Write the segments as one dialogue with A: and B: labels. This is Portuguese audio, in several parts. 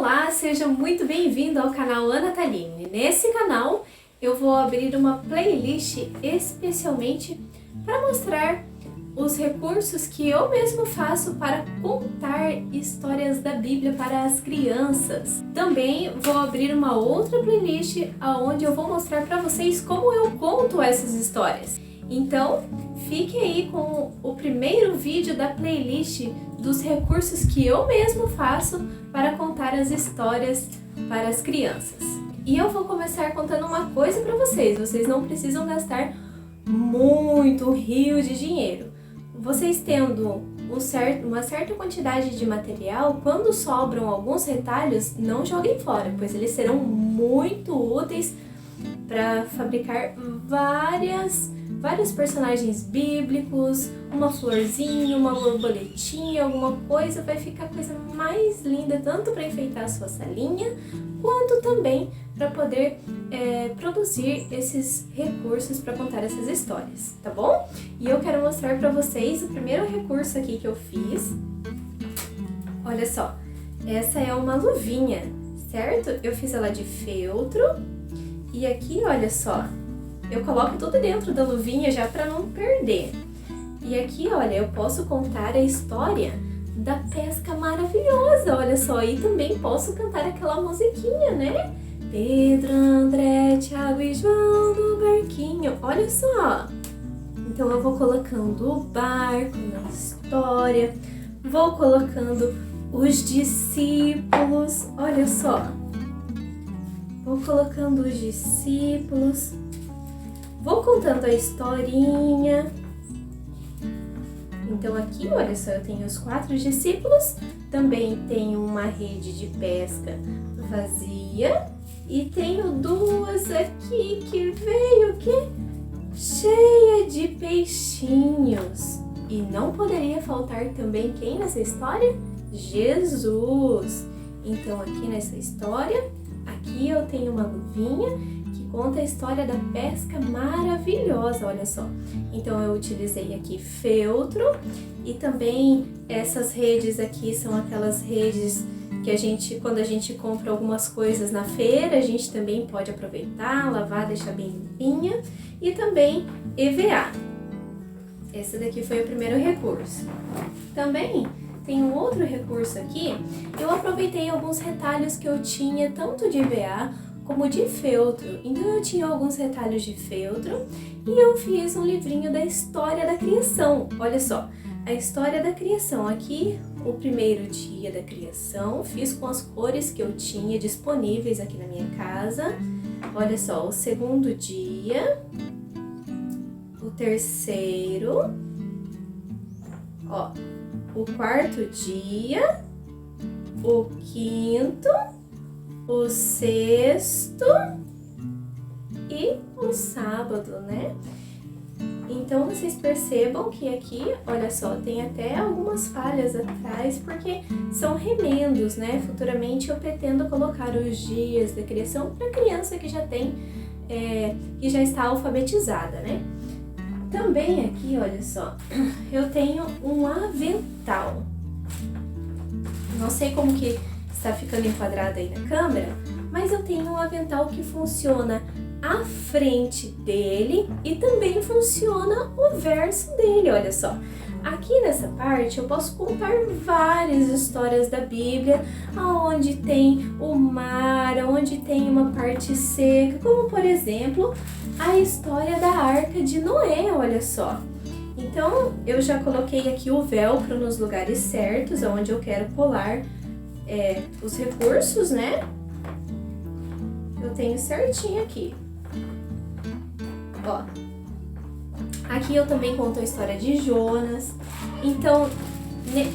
A: Olá, seja muito bem-vindo ao canal Ana Taline. Nesse canal eu vou abrir uma playlist especialmente para mostrar os recursos que eu mesmo faço para contar histórias da Bíblia para as crianças. Também vou abrir uma outra playlist onde eu vou mostrar para vocês como eu conto essas histórias. Então, fique aí com o primeiro vídeo da playlist dos recursos que eu mesmo faço para contar as histórias para as crianças. E eu vou começar contando uma coisa para vocês não precisam gastar muito rio de dinheiro. Vocês tendo uma certa quantidade de material, quando sobram alguns retalhos, não joguem fora, pois eles serão muito úteis para fabricar vários personagens bíblicos, uma florzinha, uma borboletinha, alguma coisa, vai ficar a coisa mais linda, tanto para enfeitar a sua salinha, quanto também para poder produzir esses recursos para contar essas histórias, tá bom? E eu quero mostrar para vocês o primeiro recurso aqui que eu fiz. Olha só, essa é uma luvinha, certo? Eu fiz ela de feltro e aqui, olha só, eu coloco tudo dentro da luvinha já para não perder. E aqui, olha, eu posso contar a história da pesca maravilhosa, olha só, e também posso cantar aquela musiquinha, né? Pedro, André, Tiago e João no barquinho, olha só. Então eu vou colocando o barco na história, vou colocando os discípulos, olha só. Vou colocando os discípulos, vou contando a historinha. Então aqui, olha só, eu tenho os 4 discípulos, também tenho uma rede de pesca vazia e tenho 2 aqui que veio cheia de peixinhos. E não poderia faltar também quem nessa história? Jesus! Então aqui nessa história, aqui eu tenho uma luvinha que conta a história da pesca maravilhosa, olha só. Então eu utilizei aqui feltro e também essas redes aqui são aquelas redes que quando a gente compra algumas coisas na feira, a gente também pode aproveitar, lavar, deixar bem limpinha. E também EVA. Esse daqui foi o primeiro recurso. Também tem um outro recurso aqui. Eu aproveitei alguns retalhos que eu tinha, tanto de EVA como de feltro. Então eu tinha alguns retalhos de feltro e eu fiz um livrinho da história da criação. Olha só, a história da criação. Aqui, o primeiro dia da criação, fiz com as cores que eu tinha disponíveis aqui na minha casa. Olha só, o segundo dia, o terceiro, ó, o quarto dia, o quinto, o sexto e o sábado, né? Então vocês percebam que aqui, olha só, tem até algumas falhas atrás, porque são remendos, né? Futuramente eu pretendo colocar os dias da criação para criança que já tem, que já está alfabetizada, né? Também aqui, olha só, eu tenho um avental. Não sei como que está ficando enquadrado aí na câmera, mas eu tenho um avental que funciona a frente dele e também funciona o verso dele, olha só. Aqui nessa parte eu posso contar várias histórias da Bíblia, onde tem o mar, onde tem uma parte seca, como por exemplo a história da Arca de Noé, olha só. Então eu já coloquei aqui o velcro nos lugares certos, onde eu quero colar os recursos, né? Eu tenho certinho aqui. Ó, aqui eu também conto a história de Jonas. Então,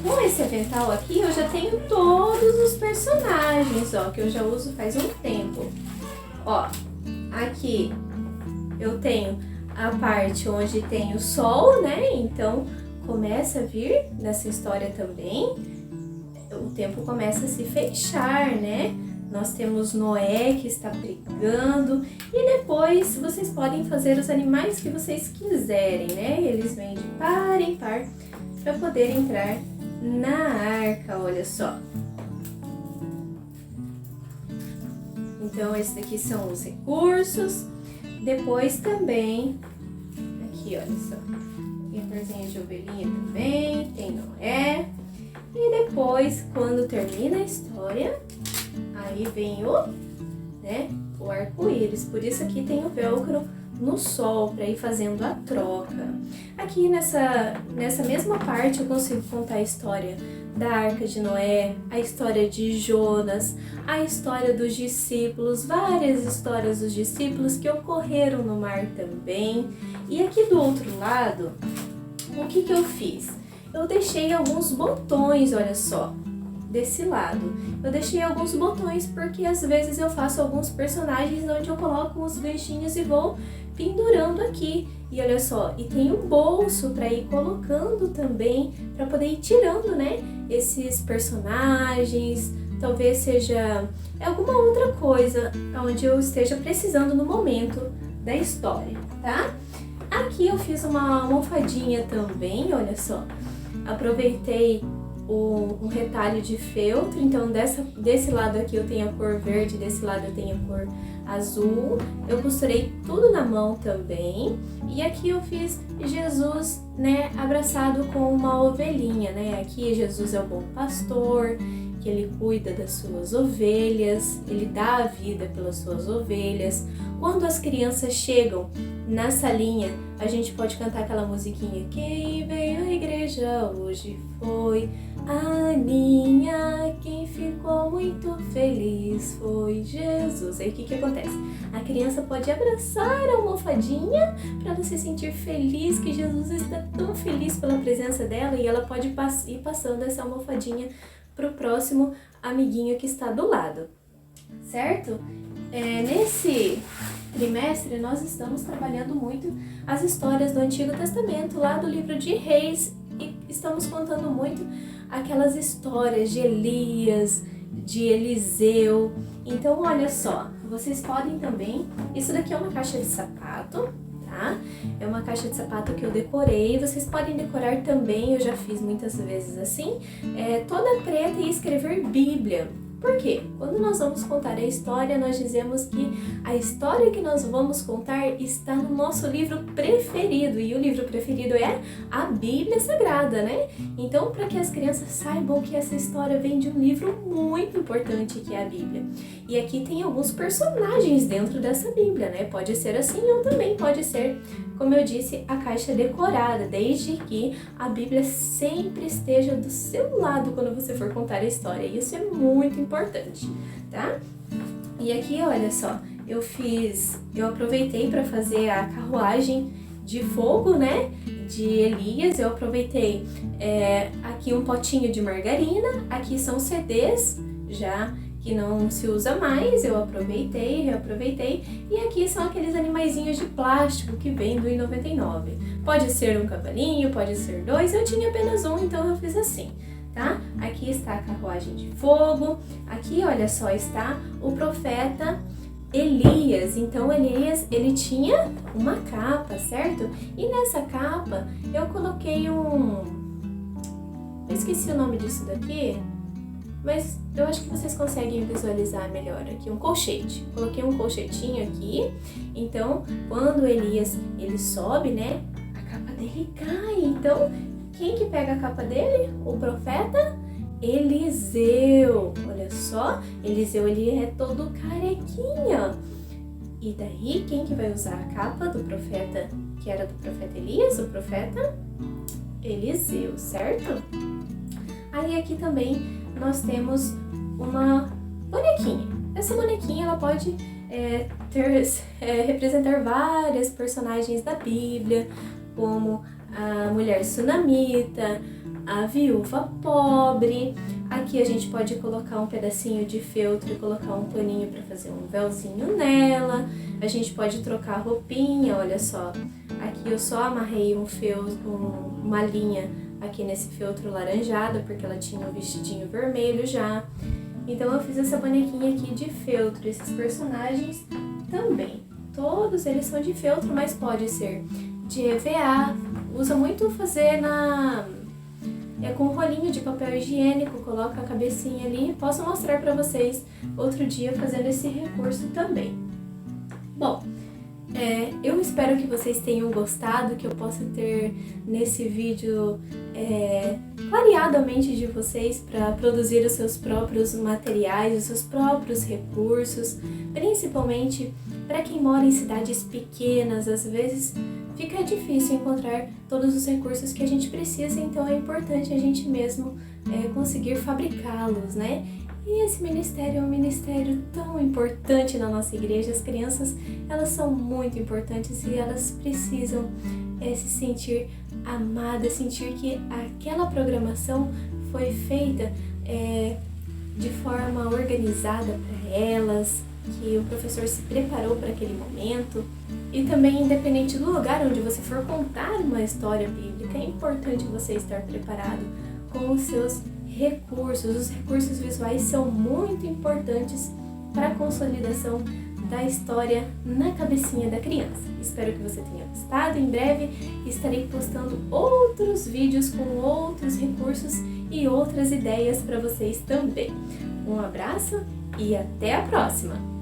A: com esse avental aqui, eu já tenho todos os personagens, ó, que eu já uso faz um tempo. Ó, aqui eu tenho a parte onde tem o sol, né? Então, começa a vir nessa história também. O tempo começa a se fechar, né? Nós temos Noé que está brigando e depois vocês podem fazer os animais que vocês quiserem, né? Eles vêm de par em par para poder entrar na arca, olha só. Então, esses daqui são os recursos. Depois também, aqui, olha só, tem florzinha de ovelhinha também, tem Noé. E depois, quando termina a história, aí vem o arco-íris. Por isso aqui tem o velcro no sol, para ir fazendo a troca. Aqui nessa mesma parte eu consigo contar a história da Arca de Noé, a história de Jonas, a história dos discípulos, várias histórias dos discípulos que ocorreram no mar também. E aqui do outro lado, o que eu fiz? Eu deixei alguns botões, olha só, desse lado. Eu deixei alguns botões porque às vezes eu faço alguns personagens onde eu coloco uns ganchinhos e vou pendurando aqui. E olha só, e tem um bolso para ir colocando também, para poder ir tirando, né, esses personagens. Talvez seja alguma outra coisa onde eu esteja precisando no momento da história, tá? Aqui eu fiz uma almofadinha também, olha só. Aproveitei um retalho de feltro, então desse lado aqui eu tenho a cor verde, desse lado eu tenho a cor azul. Eu costurei tudo na mão também. E aqui eu fiz Jesus, né, abraçado com uma ovelhinha, né? Aqui Jesus é o bom pastor, que ele cuida das suas ovelhas, ele dá a vida pelas suas ovelhas. Quando as crianças chegam na salinha, a gente pode cantar aquela musiquinha: quem veio à igreja hoje foi a Aninha, quem ficou muito feliz foi Jesus. Aí o que acontece? A criança pode abraçar a almofadinha para ela se sentir feliz, que Jesus está tão feliz pela presença dela, e ela pode ir passando essa almofadinha para o próximo amiguinho que está do lado, certo? Nesse trimestre nós estamos trabalhando muito as histórias do Antigo Testamento, lá do livro de Reis, e estamos contando muito aquelas histórias de Elias, de Eliseu. Então olha só, vocês podem também, isso daqui é uma caixa de sapato, tá? É uma caixa de sapato que eu decorei, vocês podem decorar também, eu já fiz muitas vezes assim, toda preta, e escrever Bíblia. Por quê? Quando nós vamos contar a história, nós dizemos que a história que nós vamos contar está no nosso livro preferido, e o livro preferido é a Bíblia Sagrada, né? Então, para que as crianças saibam que essa história vem de um livro muito importante, que é a Bíblia. E aqui tem alguns personagens dentro dessa Bíblia, né? Pode ser assim ou também pode ser, como eu disse, a caixa decorada, desde que a Bíblia sempre esteja do seu lado quando você for contar a história. Isso é muito importante, tá? E aqui, olha só, eu aproveitei para fazer a carruagem de fogo, né, de Elias. Eu aproveitei aqui um potinho de margarina, aqui são CDs já que não se usa mais, eu aproveitei, reaproveitei, e aqui são aqueles animaizinhos de plástico que vem do R$1,99. Pode ser um cavalinho, pode ser dois, eu tinha apenas um, então eu fiz assim, tá? Aqui está a carruagem de fogo, aqui, olha só, está o profeta Elias. Então Elias, ele tinha uma capa, certo? E nessa capa eu coloquei eu esqueci o nome disso daqui, mas eu acho que vocês conseguem visualizar melhor aqui, um colchete. Coloquei um colchetinho aqui, então quando Elias ele sobe, né, a capa dele cai. Então quem que pega a capa dele? O profeta Eliseu. Olha só, Eliseu ele é todo carequinha. E daí quem que vai usar a capa do profeta, que era do profeta Elias? O profeta Eliseu, certo? Aí aqui também nós temos uma bonequinha. Essa bonequinha ela pode representar várias personagens da Bíblia, como a mulher sunamita, a viúva pobre. Aqui a gente pode colocar um pedacinho de feltro e colocar um paninho para fazer um véuzinho nela. A gente pode trocar a roupinha, olha só. Aqui eu só amarrei um feltro, uma linha aqui nesse feltro laranjado, porque ela tinha um vestidinho vermelho já. Então eu fiz essa bonequinha aqui de feltro. Esses personagens também, todos eles são de feltro, mas pode ser de EVA. Usa muito fazer com um rolinho de papel higiênico, coloca a cabecinha ali e posso mostrar para vocês outro dia fazendo esse recurso também. Bom, eu espero que vocês tenham gostado, que eu possa ter nesse vídeo clareado a mente de vocês para produzir os seus próprios materiais, os seus próprios recursos, principalmente para quem mora em cidades pequenas. Às vezes fica difícil encontrar todos os recursos que a gente precisa, então é importante a gente mesmo conseguir fabricá-los, né? E esse ministério é um ministério tão importante na nossa igreja. As crianças, elas são muito importantes e elas precisam se sentir amadas, sentir que aquela programação foi feita de forma organizada para elas, que o professor se preparou para aquele momento. E também, independente do lugar onde você for contar uma história bíblica, é importante você estar preparado com os seus recursos. Os recursos visuais são muito importantes para a consolidação da história na cabecinha da criança. Espero que você tenha gostado. Em breve estarei postando outros vídeos com outros recursos e outras ideias para vocês também. Um abraço e até a próxima!